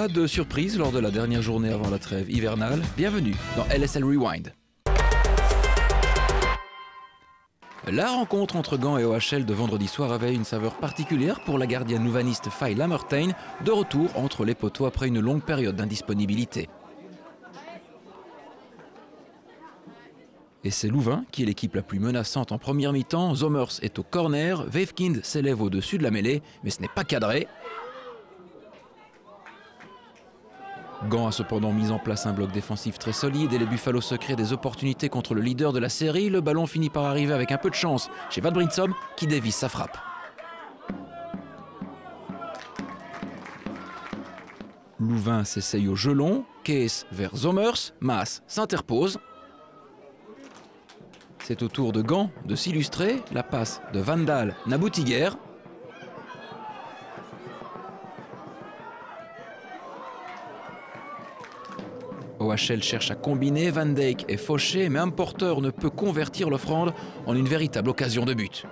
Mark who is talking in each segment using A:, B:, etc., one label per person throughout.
A: Pas de surprise lors de la dernière journée avant la trêve hivernale. Bienvenue dans LSL Rewind. La rencontre entre Gand et OHL de vendredi soir avait une saveur particulière pour la gardienne louvaniste Faye Lamertine, de retour entre les poteaux après une longue période d'indisponibilité. Et c'est Louvain qui est l'équipe la plus menaçante en première mi-temps. Zomers est au corner, Weefkind s'élève au-dessus de la mêlée, mais ce n'est pas cadré. Gand a cependant mis en place un bloc défensif très solide et les Buffalo se créent des opportunités contre le leader de la série. Le ballon finit par arriver avec un peu de chance chez Van Brinsom qui dévisse sa frappe. Louvain s'essaye au jeu long, Kees vers Zomers, Maas s'interpose. C'est au tour de Gand de s'illustrer, la passe de Van Daal n'aboutit guère. OHL cherche à combiner, Van Dijk est fauché, mais un porteur ne peut convertir l'offrande en une véritable occasion de but.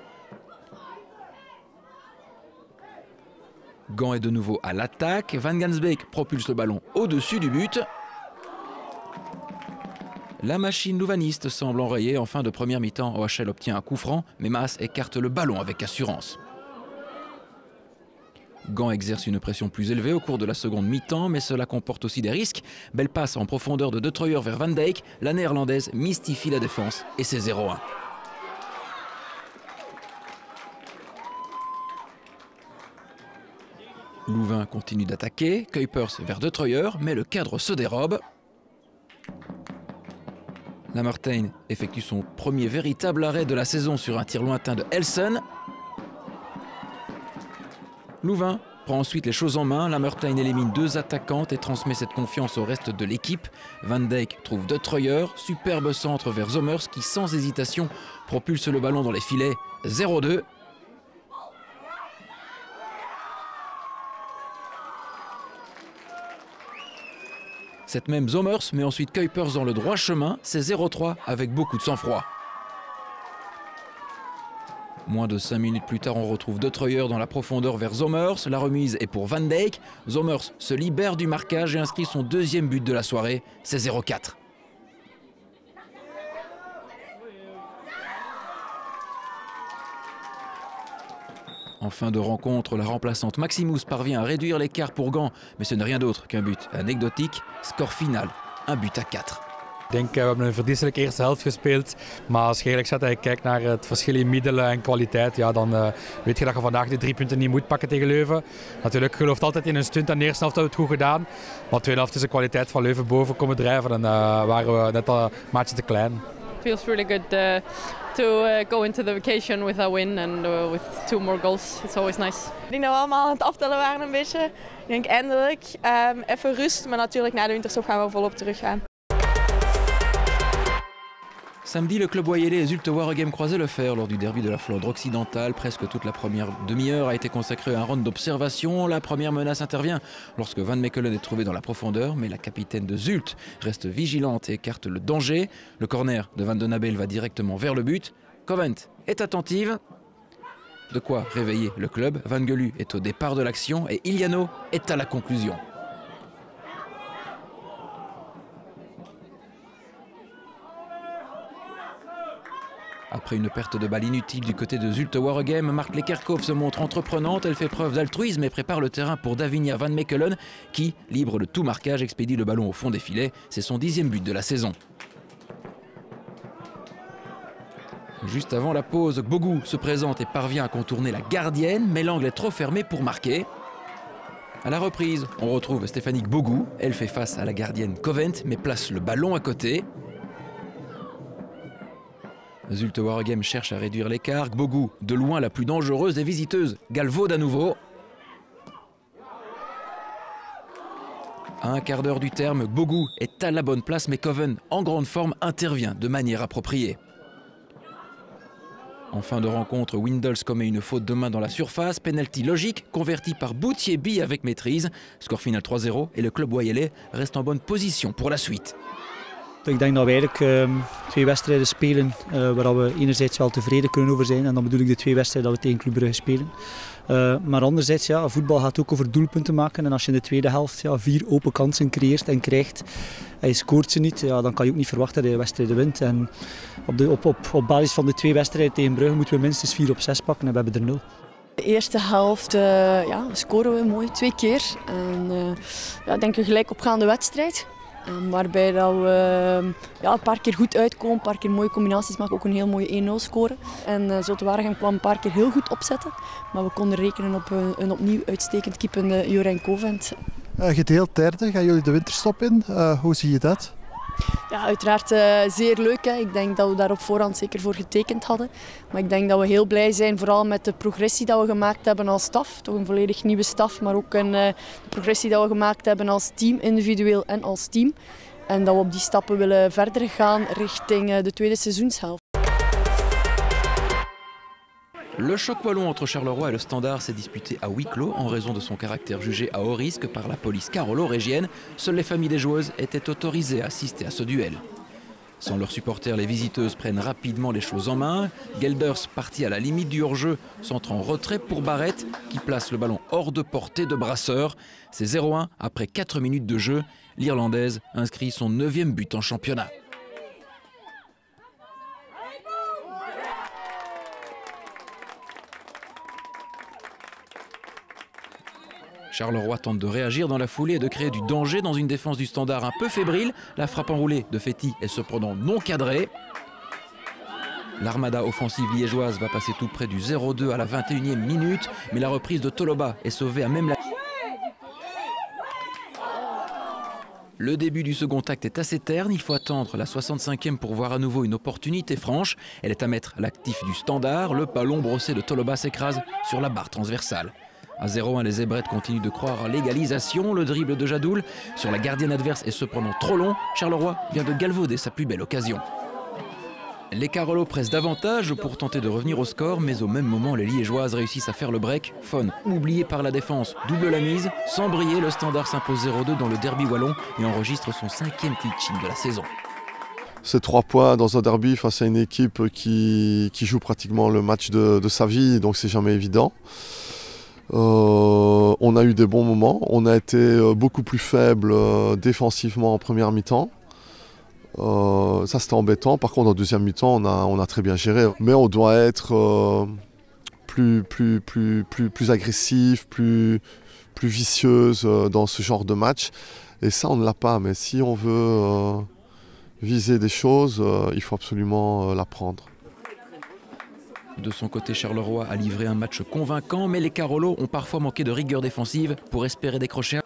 A: Gand est de nouveau à l'attaque, Van Gansbeek propulse le ballon au-dessus du but. La machine louvaniste semble enrayée. En fin de première mi-temps, OHL obtient un coup franc, mais Maas écarte le ballon avec assurance. Gand exerce une pression plus élevée au cours de la seconde mi-temps, mais cela comporte aussi des risques. Belle passe en profondeur de De Troyer vers Van Dijk. La néerlandaise mystifie la défense et c'est 0-1. Louvain continue d'attaquer, Kuipers vers De Troyer, mais le cadre se dérobe. Lamertine effectue son premier véritable arrêt de la saison sur un tir lointain de Elsen. Louvain prend ensuite les choses en main. Lamertine élimine deux attaquantes et transmet cette confiance au reste de l'équipe. Van Dijk trouve De Troyer, superbe centre vers Zomers qui sans hésitation propulse le ballon dans les filets. 0-2. Cette même Zomers met ensuite Kuipers dans le droit chemin, c'est 0-3 avec beaucoup de sang-froid. Moins de 5 minutes plus tard, on retrouve De Troyer dans la profondeur vers Zomers. La remise est pour Van Dijk. Zomers se libère du marquage et inscrit son deuxième but de la soirée, c'est 0-4. En fin de rencontre, la remplaçante Maximous parvient à réduire l'écart pour Gand, mais ce n'est rien d'autre qu'un but anekdotiek. Score final, un but à 4.
B: Ik denk we hebben een verdienstelijke eerste helft gespeeld, maar als je eerlijk zet en je kijkt naar het verschil in middelen en kwaliteit, ja, dan weet je dat je vandaag die 3 punten niet moet pakken tegen Leuven. Natuurlijk, je gelooft altijd in een stunt en de eerste helft hebben we het goed gedaan, maar de tweede helft is de kwaliteit van Leuven boven komen drijven en waren we net een maatje te klein.
C: Feels really good to go into the vacation with a win and with 2 more goals. It's always nice.
D: Ik denk dat we allemaal aan het aftellen waren een beetje. Ik denk eindelijk even rust, maar natuurlijk na de winterstop gaan we volop teruggaan.
A: Samedi, le club Wayelais et Zulte Waregem croisaient le fer lors du derby de la Flandre occidentale. Presque toute la première demi-heure a été consacrée à un round d'observation. La première menace intervient lorsque Van Mechelen est trouvé dans la profondeur, mais la capitaine de Zulte reste vigilante et écarte le danger. Le corner de Van den Abel va directement vers le but. Covent est attentive. De quoi réveiller le club. Van Gelu est au départ de l'action et Iliano est à la conclusion. Après une perte de balle inutile du côté de Zulte Waregem, Mark Lekerkhoff se montre entreprenante. Elle fait preuve d'altruisme et prépare le terrain pour Davinia Van Mechelen qui, libre de tout marquage, expédie le ballon au fond des filets. C'est son 10e but de la saison. Juste avant la pause, Gbogou se présente et parvient à contourner la gardienne, mais l'angle est trop fermé pour marquer. À la reprise, on retrouve Stéphanie Gbogou. Elle fait face à la gardienne Covent, mais place le ballon à côté. Zulte Waregem cherche à réduire l'écart. Gbogou, de loin la plus dangereuse des visiteuses, galvaude à nouveau. À un quart d'heure du terme, Gbogou est à la bonne place, mais Coven, en grande forme, intervient de manière appropriée. En fin de rencontre, Windels commet une faute de main dans la surface. Penalty logique, converti par Boutiebi avec maîtrise. Score final 3-0 et le club wayelais reste en bonne position pour la suite.
E: Ik denk dat we eigenlijk 2 wedstrijden spelen waar we enerzijds wel tevreden kunnen over zijn. En dan bedoel ik de 2 wedstrijden dat we tegen Club Brugge spelen. Maar anderzijds, ja, voetbal gaat ook over doelpunten maken. En als je in de tweede helft 4 open kansen creëert en krijgt en je scoort ze niet, ja, dan kan je ook niet verwachten dat je wedstrijden wint. En op basis van de 2 wedstrijden tegen Brugge moeten we minstens 4 op 6 pakken en we hebben er 0.
F: De eerste helft scoren we mooi 2 keer. En, ik denk een gelijk opgaande wedstrijd. Waarbij dat we een paar keer goed uitkomen, een paar keer mooie combinaties maken, ook een heel mooie 1-0 scoren. En Zulte Waregem kwam een paar keer heel goed opzetten, maar we konden rekenen op een opnieuw uitstekend keepende Jorijn Covent.
G: Gedeeld derde, gaan jullie de winterstop in? Hoe zie je dat?
F: Ja, uiteraard zeer leuk. Hè. Ik denk dat we daar op voorhand zeker voor getekend hadden. Maar ik denk dat we heel blij zijn, vooral met de progressie dat we gemaakt hebben als staf. Toch een volledig nieuwe staf, maar ook de progressie dat we gemaakt hebben als team, individueel en als team. En dat we op die stappen willen verder gaan richting de tweede seizoenshelft.
A: Le choc wallon entre Charleroi et le Standard s'est disputé à huis clos en raison de son caractère jugé à haut risque par la police carolo-régienne. Seules les familles des joueuses étaient autorisées à assister à ce duel. Sans leurs supporters, les visiteuses prennent rapidement les choses en main. Gelders partit à la limite du hors-jeu, centre en retrait pour Barrett qui place le ballon hors de portée de Brasseur. C'est 0-1 après 4 minutes de jeu. L'Irlandaise inscrit son 9e but en championnat. Charleroi tente de réagir dans la foulée et de créer du danger dans une défense du Standard un peu fébrile. La frappe enroulée de Fetty est cependant non cadrée. L'armada offensive liégeoise va passer tout près du 0-2 à la 21e minute, mais la reprise de Toloba est sauvée à même la... Le début du second acte est assez terne, il faut attendre la 65e pour voir à nouveau une opportunité franche. Elle est à mettre à l'actif du Standard, le ballon brossé de Toloba s'écrase sur la barre transversale. À 0-1, les Zébrettes continuent de croire à l'égalisation. Le dribble de Jadoul sur la gardienne adverse est cependant trop long. Charleroi vient de galvauder sa plus belle occasion. Les Carolos pressent davantage pour tenter de revenir au score, mais au même moment, les Liégeoises réussissent à faire le break. Fon, oublié par la défense, double la mise. Sans briller, le Standard s'impose 0-2 dans le derby wallon et enregistre son 5e clean de la saison.
H: C'est 3 points dans un derby face à une équipe qui joue pratiquement le match de sa vie, donc c'est jamais évident. On a eu des bons moments, on a été beaucoup plus faible défensivement en première mi-temps. Ça c'était embêtant, par contre en deuxième mi-temps on a très bien géré. Mais on doit être plus agressif, plus vicieuse dans ce genre de match. Et ça on ne l'a pas, mais si on veut viser des choses, il faut absolument l'apprendre.
A: De son côté, Charleroi a livré un match convaincant, mais les Carolos ont parfois manqué de rigueur défensive pour espérer décrocher.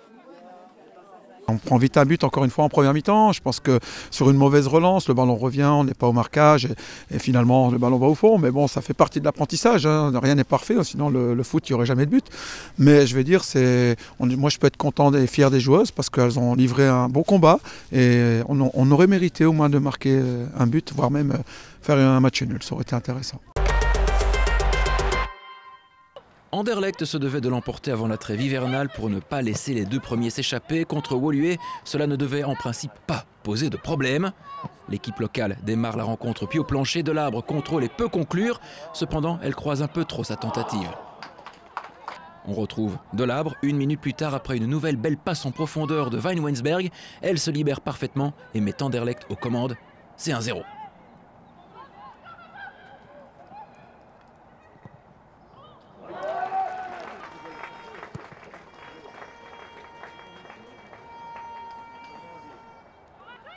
I: On prend vite un but encore une fois en première mi-temps. Je pense que sur une mauvaise relance, le ballon revient, on n'est pas au marquage et finalement le ballon va au fond. Mais bon, ça fait partie de l'apprentissage, hein. Rien n'est parfait, sinon le foot, il n'y aurait jamais de but. Mais je vais dire, moi je peux être content et fier des joueuses parce qu'elles ont livré un bon combat et on aurait mérité au moins de marquer un but, voire même faire un match nul. Ça aurait été intéressant.
A: Anderlecht se devait de l'emporter avant la trêve hivernale pour ne pas laisser les 2 premiers s'échapper. Contre Woluwe, cela ne devait en principe pas poser de problème. L'équipe locale démarre la rencontre pied au plancher. Delabre contrôle et peut conclure. Cependant, elle croise un peu trop sa tentative. On retrouve Delabre 1 minute plus tard après une nouvelle belle passe en profondeur de Van Wensberg. Elle se libère parfaitement et met Anderlecht aux commandes. C'est 1-0.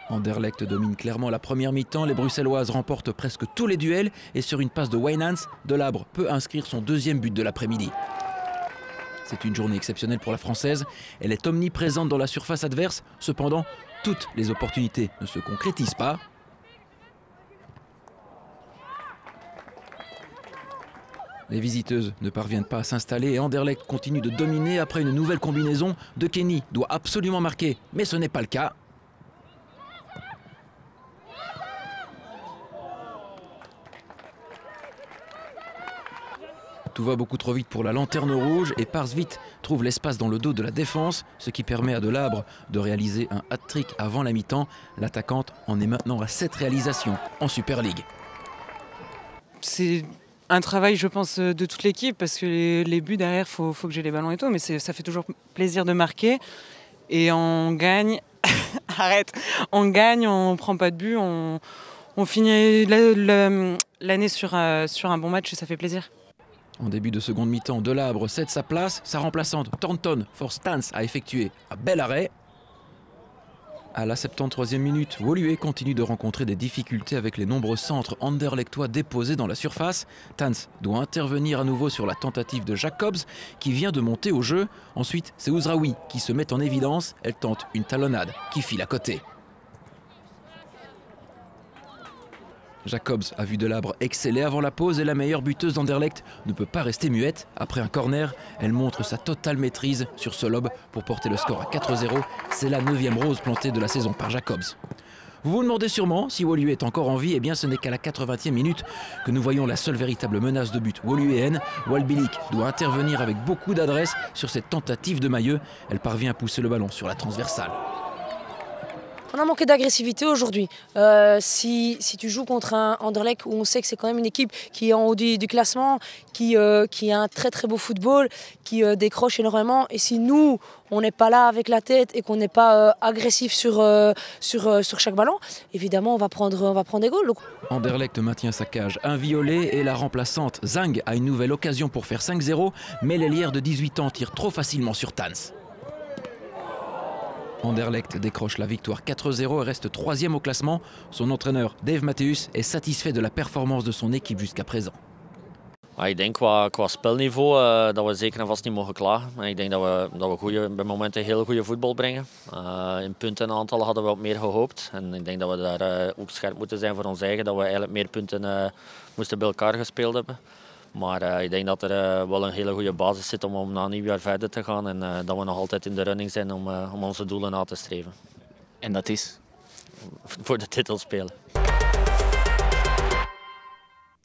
A: Anderlecht domine clairement la première mi-temps, les Bruxelloises remportent presque tous les duels et sur une passe de Wijnands, Delabre peut inscrire son 2e but de l'après-midi. C'est une journée exceptionnelle pour la Française, elle est omniprésente dans la surface adverse, cependant toutes les opportunités ne se concrétisent pas. Les visiteuses ne parviennent pas à s'installer et Anderlecht continue de dominer après une nouvelle combinaison. De Kenny doit absolument marquer, mais ce n'est pas le cas. Tout va beaucoup trop vite pour la lanterne rouge et Parsvit trouve l'espace dans le dos de la défense, ce qui permet à Delabre de réaliser un hat-trick avant la mi-temps. L'attaquante en est maintenant à 7 réalisations en Super League.
J: C'est un travail, je pense, de toute l'équipe parce que les buts derrière, faut que j'ai les ballons et tout, mais ça fait toujours plaisir de marquer et on gagne. Arrête, on gagne, on prend pas de but, on finit l'année sur un bon match et ça fait plaisir.
A: En début de seconde mi-temps, Delabre cède sa place. Sa remplaçante, Thornton, force Stans à effectuer un bel arrêt. À la 73e minute, Woluwe continue de rencontrer des difficultés avec les nombreux centres anderlechtois déposés dans la surface. Stans doit intervenir à nouveau sur la tentative de Jacobs qui vient de monter au jeu. Ensuite, c'est Ouzraoui qui se met en évidence. Elle tente une talonnade qui file à côté. Jacobs a vu Delabre exceller avant la pause et la meilleure buteuse d'Anderlecht ne peut pas rester muette. Après un corner, elle montre sa totale maîtrise sur ce lob pour porter le score à 4-0. C'est la 9e rose plantée de la saison par Jacobs. Vous vous demandez sûrement si Woluwe est encore en vie. Eh bien, ce n'est qu'à la 80e minute que nous voyons la seule véritable menace de but woluwéenne. Walbilic doit intervenir avec beaucoup d'adresse sur cette tentative de Mailleux. Elle parvient à pousser le ballon sur la transversale.
K: On a manqué d'agressivité aujourd'hui. Si tu joues contre un Anderlecht où on sait que c'est quand même une équipe qui est en haut du classement, qui a un très très beau football, qui décroche énormément, et si nous, on n'est pas là avec la tête et qu'on n'est pas agressif sur chaque ballon, évidemment on va prendre des goals.
A: Anderlecht maintient sa cage inviolée et la remplaçante Zhang a une nouvelle occasion pour faire 5-0, mais l'ailière de 18 ans tire trop facilement sur Tans. Anderlecht décroche la victoire 4-0 et reste 3e au classement. Son entraîneur Dave Matthews est satisfait de la performance de son équipe jusqu'à présent.
L: Ik denk qua spelniveau dat we zeker en vast niet mogen klagen. Ik denk dat we bij momenten heel goede voetbal brengen. In puntenaantallen hadden we wat meer gehoopt. En ik denk dat we daar ook scherp moeten zijn voor ons eigen. Dat we eigenlijk meer punten moesten bij elkaar gespeeld hebben. Maar ik denk dat er wel een hele goede basis zit om na een nieuw jaar verder te gaan. En dat we nog altijd in de running zijn om onze doelen na te streven.
M: En dat is?
L: Voor de titel spelen.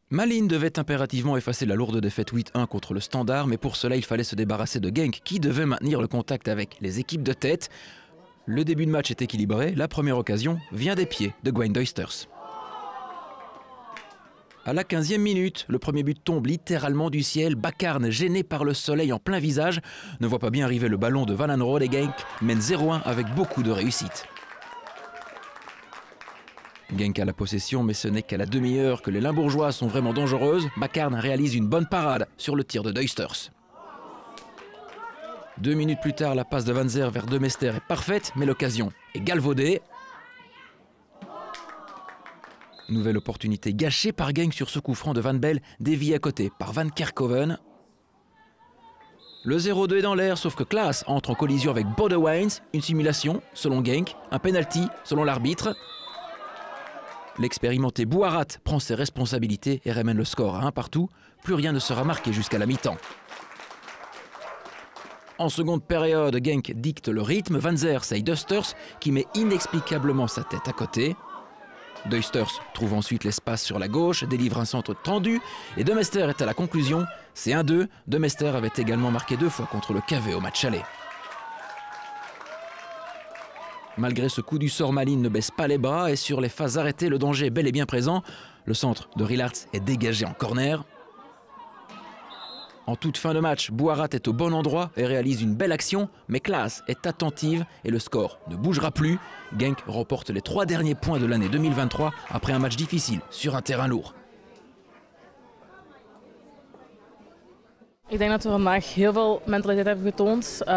A: Malines devait impérativement effacer la lourde défaite 8-1 contre le Standard, mais pour cela il fallait se débarrasser de Genk qui devait maintenir le contact avec les équipes de tête. Le début de match est équilibré, la première occasion vient des pieds de Gwen Doisters. À la 15e minute, le premier but tombe littéralement du ciel. Bakarn, gêné par le soleil en plein visage, ne voit pas bien arriver le ballon de Van Anrode et Genk mène 0-1 avec beaucoup de réussite. Genk a la possession, mais ce n'est qu'à la demi-heure que les Limbourgeois sont vraiment dangereuses. Bakarn réalise une bonne parade sur le tir de Doisters. 2 minutes plus tard, la passe de Van Zer vers De Mester est parfaite, mais l'occasion est galvaudée. Nouvelle opportunité gâchée par Genk sur ce coup franc de Van Bell, dévié à côté par Van Kerkhoven. Le 0-2 est dans l'air, sauf que Klaas entre en collision avec Bodewijn. Une simulation, selon Genk, un penalty, selon l'arbitre. L'expérimenté Bouarat prend ses responsabilités et ramène le score à 1 partout. Plus rien ne sera marqué jusqu'à la mi-temps. En seconde période, Genk dicte le rythme. Van Zer saille Doisters qui met inexplicablement sa tête à côté. Doisters trouve ensuite l'espace sur la gauche, délivre un centre tendu et De Mester est à la conclusion. C'est 1-2. De Mester avait également marqué 2 fois contre le KV au match aller. Malgré ce coup du sort, Malines ne baisse pas les bras et sur les phases arrêtées, le danger est bel et bien présent. Le centre de Rilarts est dégagé en corner. En toute fin de match, Bouarat est au bon endroit et réalise une belle action, mais Klaas est attentive et le score ne bougera plus. Genk remporte les 3 derniers points de l'année 2023 après un match difficile sur un terrain lourd.
N: Ik denk dat we vandaag heel veel mentaliteit hebben getoond. We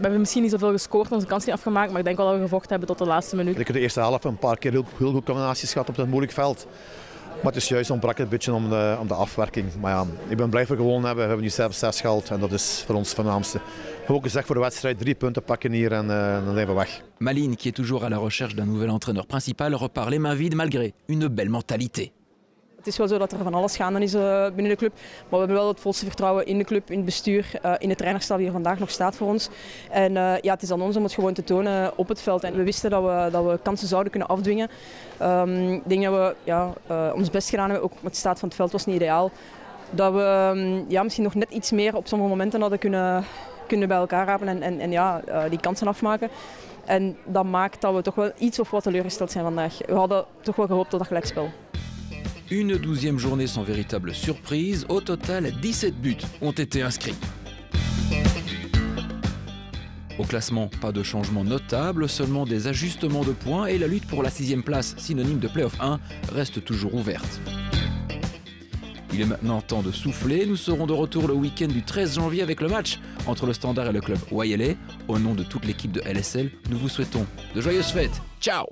N: hebben misschien niet zoveel gescoord, onze kans niet afgemaakt, maar ik denk wel dat we gevochten hebben tot de laatste minuut.
O: Ik heb de eerste helft een paar keer heel goede combinaties gehad op dat moeilijk veld. Maar het is juist ontbrak het een beetje om de afwerking. Maar ja, ik ben blij dat we gewonnen hebben. We hebben nu zelf 6 gehaald en dat is voor ons het voornaamste. We hebben ook gezegd voor de wedstrijd 3 punten pakken hier en dan zijn we weg.
A: Malines, qui est toujours à la recherche d'un nouvel entraîneur principal, repart les mains vides malgré une belle mentalité.
N: Het is wel zo dat er van alles gaande is binnen de club, maar we hebben wel het volste vertrouwen in de club, in het bestuur, in de trainerstaf die er vandaag nog staat voor ons. En ja, het is aan ons om het gewoon te tonen op het veld. En we wisten dat we kansen zouden kunnen afdwingen. Ik denk dat we ons best gedaan hebben, ook het staat van het veld was niet ideaal. dat we misschien nog net iets meer op sommige momenten hadden kunnen bij elkaar rapen en die kansen afmaken. En dat maakt dat we toch wel iets of wat teleurgesteld zijn vandaag. We hadden toch wel gehoopt op dat gelijkspel.
A: Une 12e journée sans véritable surprise. Au total, 17 buts ont été inscrits. Au classement, pas de changement notable, seulement des ajustements de points et la lutte pour la 6e place, synonyme de Play-off 1, reste toujours ouverte. Il est maintenant temps de souffler. Nous serons de retour le week-end du 13 janvier avec le match entre le Standard et le club YLA. Au nom de toute l'équipe de LSL, nous vous souhaitons de joyeuses fêtes. Ciao!